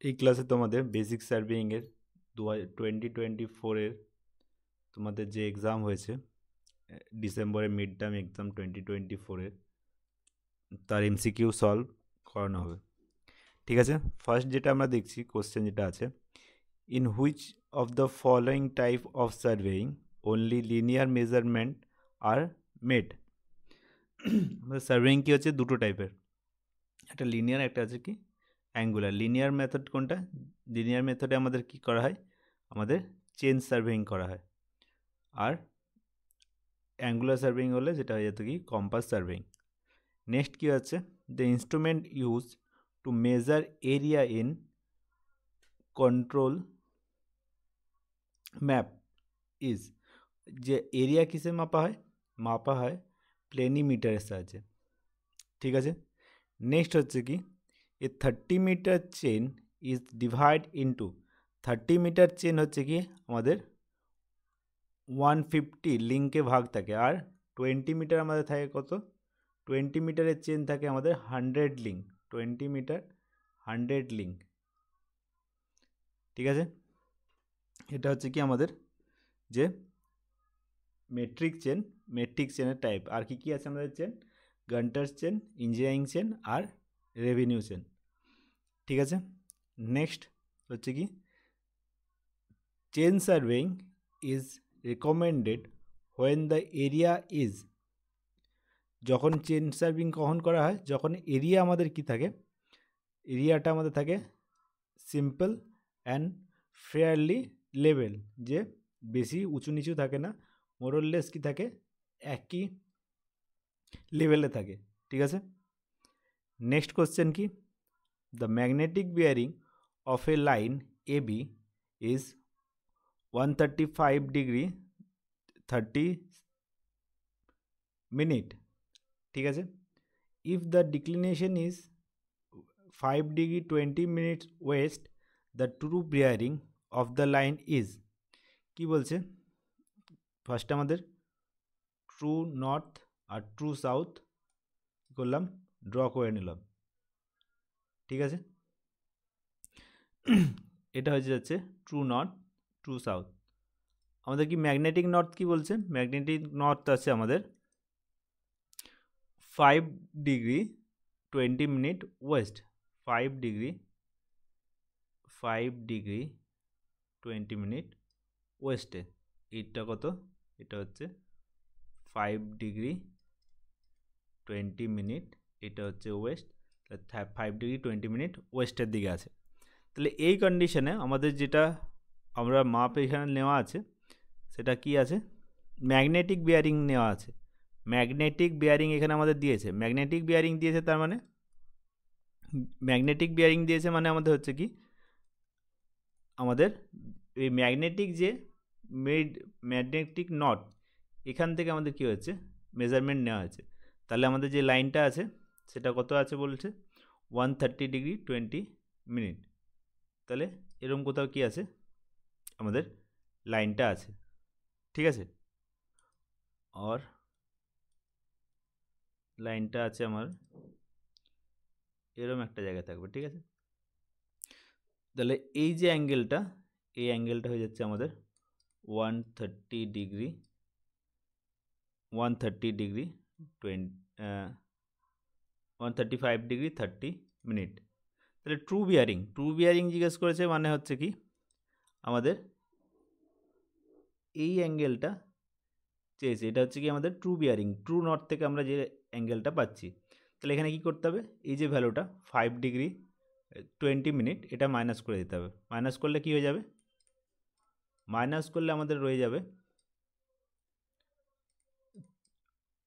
এই ক্লাসে তোমাদের বেসিক সার্ভেইংয়ের 2024-এর তোমাদের যে এক্সাম হয়েছে ডিসেম্বরে মিড টার্ম এক্সাম 2024-এর তার এমসিকিউ সলভ করানো হবে। ঠিক আছে, ফার্স্ট যেটা আমরা দেখছি কোশ্চেন যেটা আছে, in which of the following type of surveying only linear measurement are made. আমাদের সার্ভেইং কী হচ্ছে দুটো টাইপের, একটা লিনিয়ার একটা আছে কি অ্যাঙ্গুলার। লিনিয়ার মেথড কোনটা? লিনিয়ার মেথডে আমাদের কি করা হয়, আমাদের চেন সার্ভেইং করা হয়। আর অ্যাঙ্গুলার সার্ভেইং হলে যেটা হয়ে যেত কি কম্পাস সার্ভেইং। নেক্সট কী হচ্ছে, the instrument use to measure area in control map is. যে এরিয়া কিসে মাপা হয় প্লেনিমিটারের সাহায্যে। ঠিক আছে, নেক্সট হচ্ছে কি a 30 metre chain is divide into 30 metre chain হচ্ছে কি আমাদের 150 লিঙ্কে ভাগ থাকে, আর 20 মিটার আমাদের থাকে কত, 20 মিটারের চেন থাকে আমাদের 100 লিঙ্ক, 20 মিটার 100 লিঙ্ক। ঠিক আছে, এটা হচ্ছে কি আমাদের যে মেট্রিক চেনের টাইপ। আর কি কি আছে আমাদের chain, Gunter chain, engineering chain আর রেভিনিউ চেন। ঠিক আছে, নেক্সট হচ্ছে কি chain surveying is recommended when the area is. যখন চেন সার্ভিং কখন করা হয়, যখন এরিয়া আমাদের কি থাকে, এরিয়াটা আমাদের থাকে সিম্পল অ্যান্ড ফেয়ারলি লেভেল, যে বেশি উঁচু নিচু থাকে না, মোরললেস কি থাকে একই লেভেলে থাকে। ঠিক আছে, নেক্সট কোশ্চেন কি, the magnetic bearing of a line A B is 135 degree 30 minute. ঠিক আছে, if the declination is 5 degree 20 minutes west the true bearing of the line is. কি বলছে, ফার্স্ট আমাদের ট্রু নর্থ আর ট্রু সাউথ করলাম, draw করে নিলাম। ঠিক আছে, এটা হয়ে যাচ্ছে ট্রু নর্থ ট্রু সাউথ। আমাদের কি ম্যাগনেটিক নর্থ কি বলছে, ম্যাগনেটিক নর্থ আছে আমাদের 5 degree 20 minute west, 5 degree 20 minute ওয়েস্টে। এইটা কত, এটা হচ্ছে 5 ডিগ্রি 20 মিনিট, এটা হচ্ছে ওয়েস্ট, 5 ডিগ্রি 20 মিনিট ওয়েস্টের দিকে আছে। তাহলে এই কন্ডিশনে আমাদের যেটা আমরা মাপ এখানে নেওয়া আছে সেটা কি আছে, ম্যাগনেটিক বিয়ারিং নেওয়া আছে। ম্যাগনেটিক বিয়ারিং এখানে আমাদের দিয়েছে, ম্যাগনেটিক বিয়ারিং দিয়েছে, তার মানে ম্যাগনেটিক বিয়ারিং দিয়েছে মানে আমাদের হচ্ছে কি আমাদের এই ম্যাগনেটিক যে ম্যাগনেটিক নট এখান থেকে আমাদের কি হচ্ছে মেজারমেন্ট নেওয়া হয়েছে। তাহলে আমাদের যে লাইনটা আছে সেটা কত আছে বলছে 130 ডিগ্রি 20 মিনিট। তাহলে এরকম কোথাও কি আছে আমাদের লাইনটা আছে। ঠিক আছে, আর লাইনটা আছে আমার এরকম একটা জায়গায় থাকবে। ঠিক আছে, তাহলে এই যে অ্যাঙ্গেলটা, এই অ্যাঙ্গেলটা হয়ে যাচ্ছে আমাদের 130 ডিগ্রি 135 ডিগ্রি 30 মিনিট। তাহলে ট্রু বিয়ারিং জিজ্ঞেস করেছে, মানে হচ্ছে কি আমাদের এই অ্যাঙ্গেলটা চেয়েছে, এটা হচ্ছে কি আমাদের ট্রু বিয়ারিং, ট্রু নর্থ থেকে আমরা যে অ্যাঙ্গেলটা পাচ্ছি। তাহলে এখানে কি করতে হবে, এই যে ভ্যালুটা 5 ডিগ্রি 20 মিনিট এটা মাইনাস করে দিতে হবে। মাইনাস করলে কি হয়ে যাবে, মাইনাস করলে আমাদের রয়ে যাবে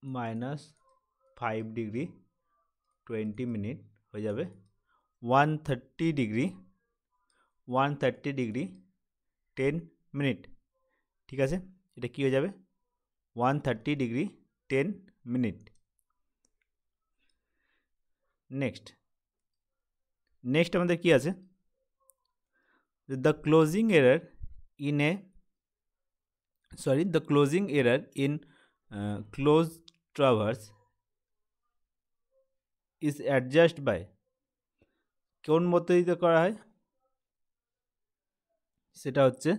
-5 ডিগ্রি 20 মিনিট হয়ে যাবে 130 ডিগ্রি 10 মিনিট। ঠিক আছে, এটা কি হয়ে যাবে 130 ডিগ্রি 10 মিনিট। নেক্সট আমাদের কি আছে, the closing error in close traverse is adjust by. কোন পদ্ধতিতে করা হয়, সেটা হচ্ছে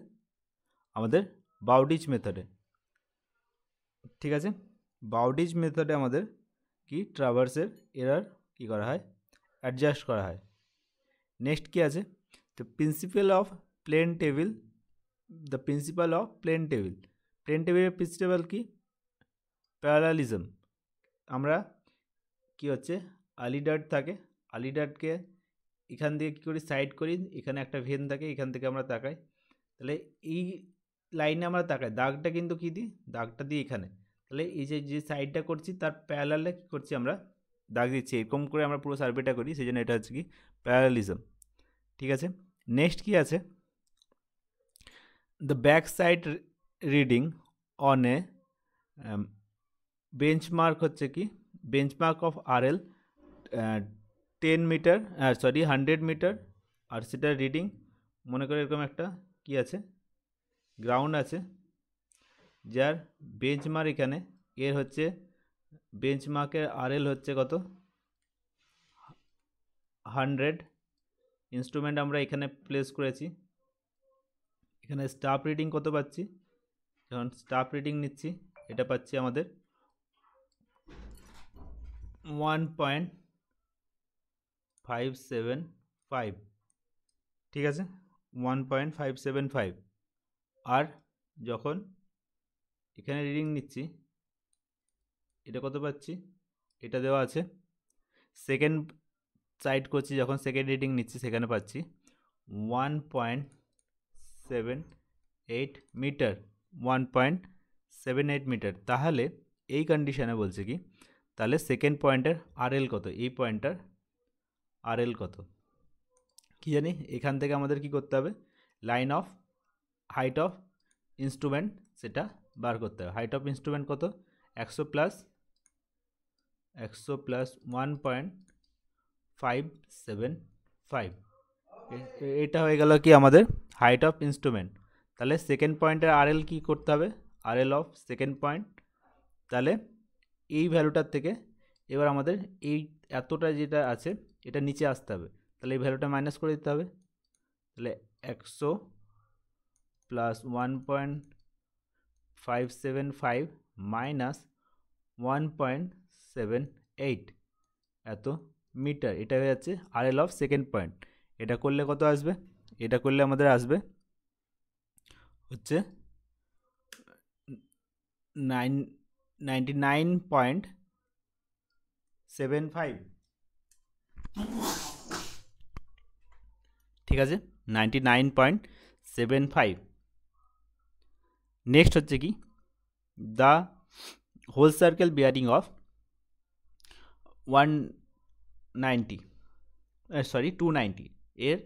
আমাদের বাউডিচ মেথডে। ঠিক আছে, বাউডিচ মেথডে আমাদের কি ট্রাভার্সের এরার কি করা হয়, অ্যাডজাস্ট করা হয়। নেক্সট কি আছে, তো principle of plane table, the principle of plane table. Plane টেবিলের প্রিন্সিপাল কি, প্যারালালিজম। আমরা কি হচ্ছে আলিডাট থাকে, আলিডাটকে এখান দিয়ে কী করি, সাইড করি, এখানে একটা ভেন থাকে, এখান থেকে আমরা তাকাই, তাহলে এই লাইনে আমরা তাকাই, দাগটা কিন্তু কী দিই, দাগটা দিই এখানে, তাহলে এই যে সাইডটা করছি তার প্যারালালে কী করছি আমরা দাগ দিচ্ছি, এরকম করে আমরা পুরো সার্ভেটা করি, সেই জন্য এটা হচ্ছে কি প্যারালালিজম। ঠিক আছে, নেক্সট কি আছে, the back side reading on a benchmark হচ্ছে কি, benchmark of RL 10 metre, 100 metre, আর সেটা রিডিং মনে করে এরকম একটা কি আছে, গ্রাউন্ড আছে, যার বেঞ্চমার্ক এখানে এর হচ্ছে বেঞ্চমার্কের RL হচ্ছে কত 100। ইনস্ট্রুমেন্ট আমরা এখানে প্লেস করেছি, এখানে স্টাফ রিডিং কত পাচ্ছি, যখন স্টাফ রিডিং নিচ্ছি এটা পাচ্ছি আমাদের 1.575। ঠিক আছে, 1.575। আর যখন এখানে রিডিং নিচ্ছি এটা কত পাচ্ছি, এটা দেওয়া আছে, সেকেন্ড সাইড করছি যখন সেকেন্ড রিডিং নিচ্ছি সেখানে পাচ্ছি 1.78 মিটার, 1.78 মিটার। তাহলে এই কন্ডিশনে বলছে কি, তাহলে সেকেন্ড পয়েন্টের RL কত, এই পয়েন্টটার RL কত কি জানি, এখান থেকে আমাদের কি করতে হবে, line of height of instrument সেটা বার করতে হবে। হাইট অফ ইনস্ট্রুমেন্ট কত, 100 প্লাস 100+1.575, এটা হয়ে গেল কি আমাদের হাইট অফ ইনস্ট্রুমেন্ট। তাহলে সেকেন্ড পয়েন্টের RL কি করতে হবে, RL অফ সেকেন্ড পয়েন্ট, তাহলে এই ভ্যালুটার থেকে এবার আমাদের এই এতটা যেটা আছে এটা নিচে আসতে হবে, তাহলে এই ভ্যালুটা মাইনাস করে দিতে হবে, তাহলে 100 প্লাস 1.575 মাইনাস 1.78 এত মিটার, এটা হয়ে যাচ্ছে RL অফ সেকেন্ড পয়েন্ট। এটা করলে কত আসবে, এটা করলে আমাদের আসবে হচ্ছে 99.75। ঠিক আছে, 99.75। নেক্সট হচ্ছে কি, the whole circle bearing of 290 এর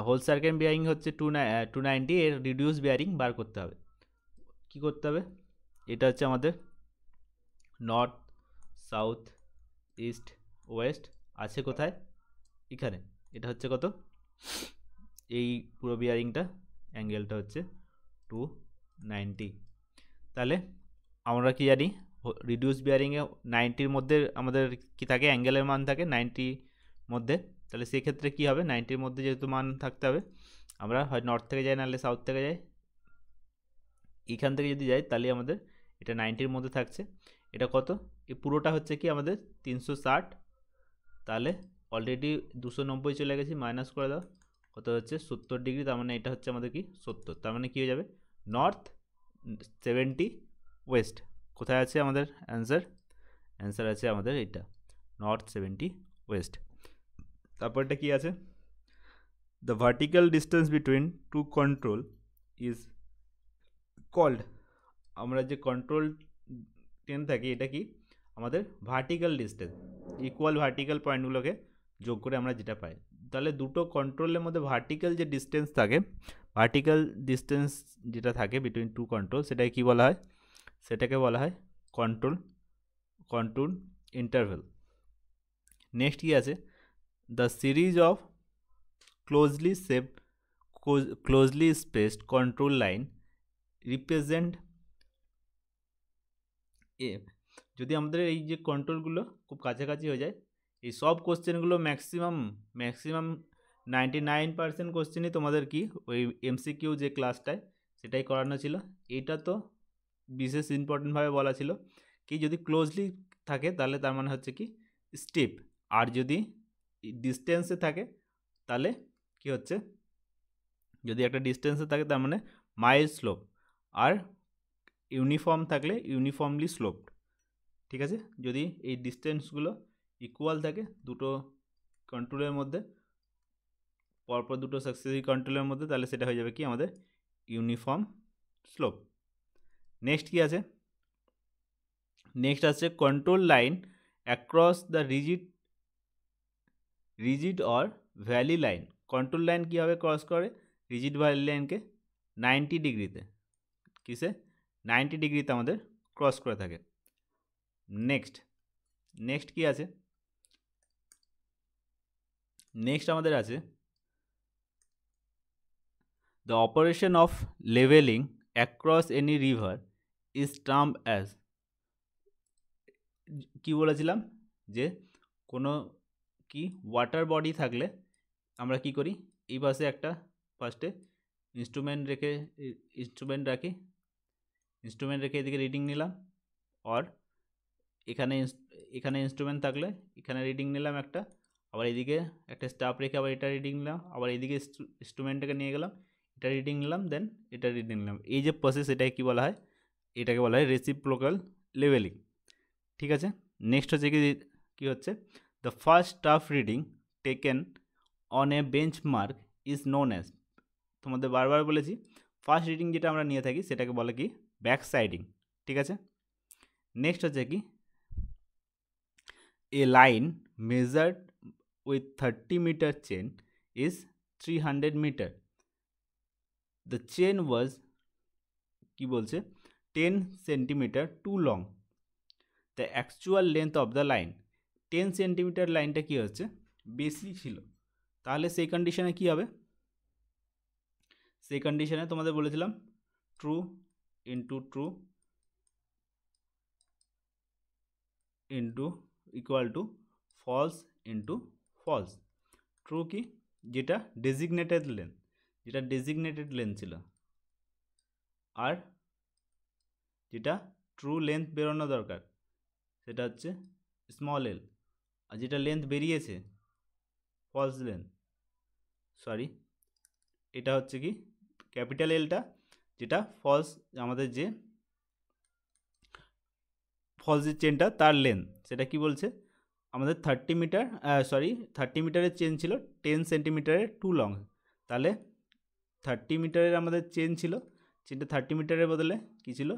হোল সার্কেল বিয়ারিং হচ্ছে 290, এর রিডিউস বিয়ারিং বার করতে হবে। কি করতে হবে, এটা হচ্ছে আমাদের নর্থ সাউথ ইস্ট ওয়েস্ট আছে কোথায়, এখানে, এটা হচ্ছে কত, এই পুরো বিয়ারিংটা অ্যাঙ্গেলটা হচ্ছে 290। তাহলে আমরা কি জানি, রিডিউস বিয়ারিংয়ে 90-র মধ্যে আমাদের কি থাকে, অ্যাঙ্গেলের মান থাকে 90-র মধ্যে, তাহলে সেক্ষেত্রে কী হবে, 90-র মধ্যে যেহেতু মান থাকতে হবে, আমরা হয় নর্থ থেকে যাই নাহলে সাউথ থেকে যাই, এইখান থেকে যদি যাই তাহলে আমাদের এটা 90-র মধ্যে থাকছে। এটা কত, এই পুরোটা হচ্ছে কি আমাদের 360, তাহলে অলরেডি 290 চলে গেছি, মাইনাস করে দাও, কত হচ্ছে 70 ডিগ্রি, তার মানে এটা হচ্ছে আমাদের কি 70, তার মানে কী হয়ে যাবে নর্থ 70 ওয়েস্ট। কোথায় আছে আমাদের অ্যান্সার আছে আমাদের এটা নর্থ 70 ওয়েস্ট। তারপরটা কি আছে, the vertical distance between two control is called. আমরা যে কন্ট্রোল টেন থাকি এটা কি আমাদের ভার্টিক্যাল ডিস্টেন্স, ইকুয়াল ভার্টিক্যাল পয়েন্টগুলোকে যোগ করে আমরা যেটা পাই। তাহলে দুটো কন্ট্রোলের মধ্যে ভার্টিক্যাল যে ডিস্টেন্স থাকে, ভার্টিক্যাল ডিস্টেন্স যেটা থাকে বিটুইন টু কন্ট্রোল, সেটাকে কী বলা হয়, সেটাকে বলা হয় কন্ট্রোল ইন্টারভেল। নেক্সট কি আছে, the series of closely spaced control line represent a. যদি আমাদের এই যে কন্ট্রোলগুলো খুব কাছাকাছি হয়ে যায়, এই সব কোশ্চেনগুলো ম্যাক্সিমাম 99% কোশ্চেনই তোমাদের কি ওই এমসিকিউ যে ক্লাসটায় সেটাই করানো ছিল। এইটা তো বিশেষ ইম্পর্টেন্টভাবে বলা ছিল কি যদি ক্লোজলি থাকে তাহলে তার মানে হচ্ছে কি স্টিপ, আর যদি ডিস্টেন্সে থাকে তাহলে কি হচ্ছে, যদি একটা ডিস্টেন্সে থাকে তার মানে মাইল্ড স্লোপ, আর ইউনিফর্ম থাকলে ইউনিফর্মলি স্লোপড। ঠিক আছে, যদি এই ডিস্টেন্সগুলো ইকুয়াল থাকে দুটো কন্ট্রোলের মধ্যে, পরপর দুটো সাকসেসিভ কন্ট্রোলের মধ্যে, তাহলে সেটা হয়ে যাবে কি আমাদের ইউনিফর্ম স্লোপ। নেক্সট কি আছে, নেক্সট আছে control line across the rigid or valley line. Control line কীভাবে ক্রস করে রিজিড ভ্যালি লাইনকে 90 ডিগ্রিতে, কিসে 90 ডিগ্রিতে আমাদের ক্রস করে থাকে। নেক্সট কি আছে, নেক্সট আমাদের আছে the operation of leveling across any river is termed as. কি বলেছিলাম যে কোনো কি ওয়াটার বডি থাকলে আমরা কি করি, এই পাশে একটা ফার্স্টে ইনস্ট্রুমেন্ট রাখি, ইনস্ট্রুমেন্ট রেখে এদিকে রিডিং নিলাম, আর এখানে ইনস্ট্রুমেন্ট থাকলে এখানে রিডিং নিলাম একটা, আবার এদিকে একটা স্টাফ রেখে আবার এটা রিডিং নিলাম, আবার এইদিকে ইনস্ট্রুমেন্টটাকে নিয়ে গেলাম, এটা রিডিং নিলাম, দেন এটা রিডিং নিলাম। এই যে প্রসেস এটাকে কী বলা হয়, এটাকে বলা হয় রেসিপ্রোকাল লেভেলিং। ঠিক আছে, নেক্সট হচ্ছে কি হচ্ছে the first staff reading taken on a benchmark is known as. তোমাদের বারবার বলেছি ফার্স্ট রিডিং যেটা আমরা নিয়ে থাকি সেটাকে বলে কি ব্যাক সাইডিং। ঠিক আছে, নেক্সট হচ্ছে কি a line measured with 30 metre chain is 300 metre. The chain was কি বলছে 10 centimetre too long, the actual length of the line 10 centimetre লাইনটা কী হচ্ছে বেশি ছিল, তাহলে সেই কন্ডিশনে কী হবে, সেই কন্ডিশনে তোমাদের বলেছিলাম true into true into equal to false into false. True কি যেটা ডেজিগনেটেড লেন্থ ছিল, আর যেটা ট্রু লেন্থ বেরোনো দরকার সেটা হচ্ছে স্মল এল, আর যেটা লেন্থ বেরিয়েছে ফলস লেন্থ, সরি এটা হচ্ছে কি ক্যাপিটাল এলটা, যেটা ফলস আমাদের যে ফলসের চেনটা তার লেন্থ সেটা কি বলছে আমাদের 30 মিটার, 30 মিটারের চেন ছিল 10 সেন্টিমিটারের টু লং, তাহলে 30 মিটারের আমাদের চেন ছিল, চেনটা 30 মিটারের বদলে কী ছিল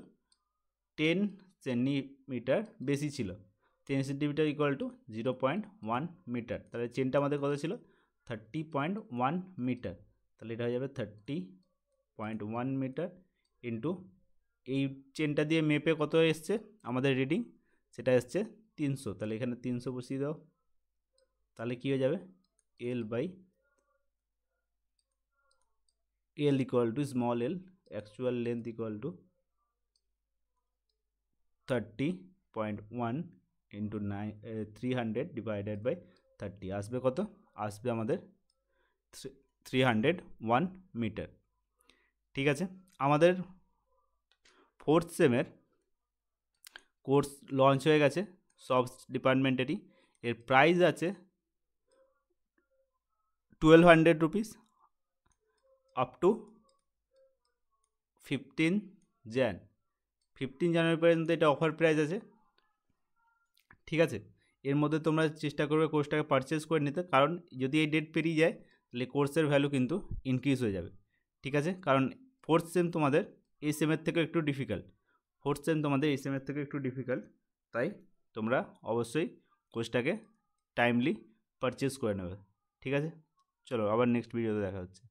10 সেন্টিমিটার বেশি ছিল, 10 সেন্টিমিটার ইকুয়াল টু 0.1 মিটার, তাহলে চেনটা আমাদের কত ছিল 30.1 মিটার, তাহলে এটা হয়ে যাবে 30.1 মিটার ইন্টু এই চেনটা দিয়ে মেপে কত এসছে আমাদের রিডিং, সেটা এসছে 300, তাহলে এখানে 300 বসিয়ে দাও, তাহলে কী হয়ে যাবে L by L equal to small L actual length equal to 30.1 into 300 divided by 30, আসবে কত, আসবে আমাদের 301 মিটার। ঠিক আছে, আমাদের 4th সেমের কোর্স লঞ্চ হয়ে গেছে সব ডিপার্টমেন্টেরই, এর প্রাইস আছে 1200 রুপিস আপ টু 15 জানুয়ারি পর্যন্ত এটা অফার প্রাইস আছে। ঠিক আছে, এর মধ্যে তোমরা চেষ্টা করবে কোর্সটাকে পারচেস করে নিতে, কারণ যদি এই ডেট পেরিয়ে যায় তাহলে কোর্সের ভ্যালু কিন্তু ইনক্রিজ হয়ে যাবে। ঠিক আছে, কারণ 4th সেম তোমাদের এই সেমের থেকে একটু ডিফিকাল্ট, তাই তোমরা অবশ্যই কোর্সটাকে টাইমলি পারচেস করে নেবে। ঠিক আছে, চলো আবার নেক্সট ভিডিওতে দেখা হচ্ছে।